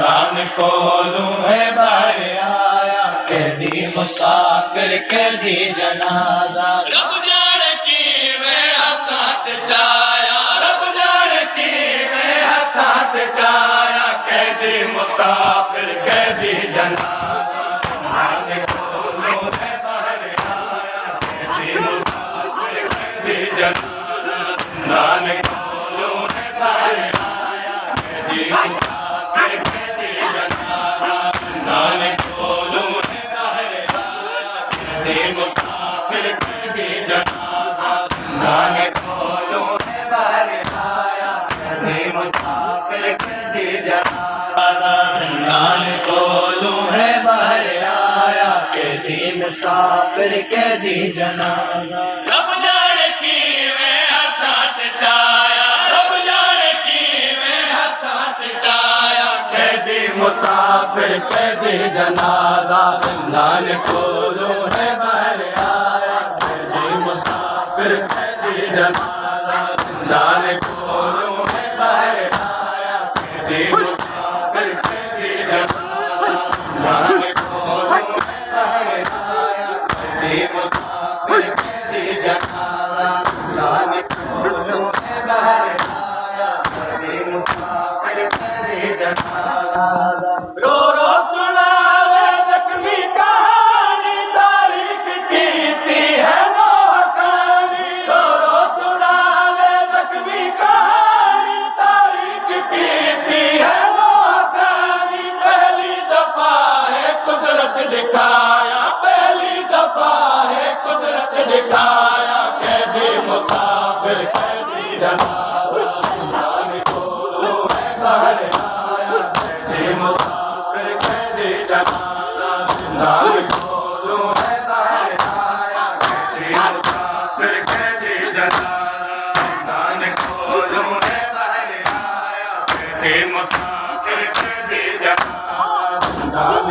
नान कोलू है बाहर आया, कैदी मुसाफिर कैदी जनाजा। रब जाने की मैं हकात चाया, रब जाने की मैं हकात चाया, कैदी मुसाफिर कैदी जनाजा। नान कोलू है बाहर आया, कैदी मुसाफिर कैदी जनाजा। नान कोलू है बाहर आया, कैदी मुसाफिर कैदी जनाजा। नान कोलू है बाहर आया, कैदी मुसाफिर कैदी जनाजा। नान कोलू है बाहर आया, कैदी मुसाफिर कैदी जनाजा। नान कोलू है बाहर आया, कैदी मुसाफिर कैदी जनाजा। रब जाने की मैं हकात चाया, रब जाने की मैं हकात चाया, कैदी मुसाफिर कैदी जनाजा। नान कोलू है बाहर आया, कैदी मुसाफिर कैदी जनाजा। नान कोलू है बाहर आया, कैदी मुसाफिर कैदी जनाजा। नान कोलू है बाहर आया, कैदी मुसाफिर कैदी जनाजा। नान कोलू है बाहर आया, कैदी मुसाफिर कैदी जनाजा। रो रो सुनावे जख्मी कहानी, तारीख कीती है नौखानी। रो रो सुनावे जख्मी कहानी, तारीख कीती है नौखानी। पहली दफा है कुदरत दिखाया, पहली दफा है कुदरत दिखाया, कैदी मुसाफिर कैदी जनाजा। नान कोलू है बाहर आया, कैदी मुसाफिर कैदी जनाजा। नान कोलू है बाहर आया, कैदी मुसाफिर कैदी जनाजा। नान कोलू है बाहर आया, कैदी मुसाफिर कैदी जनाजा। नान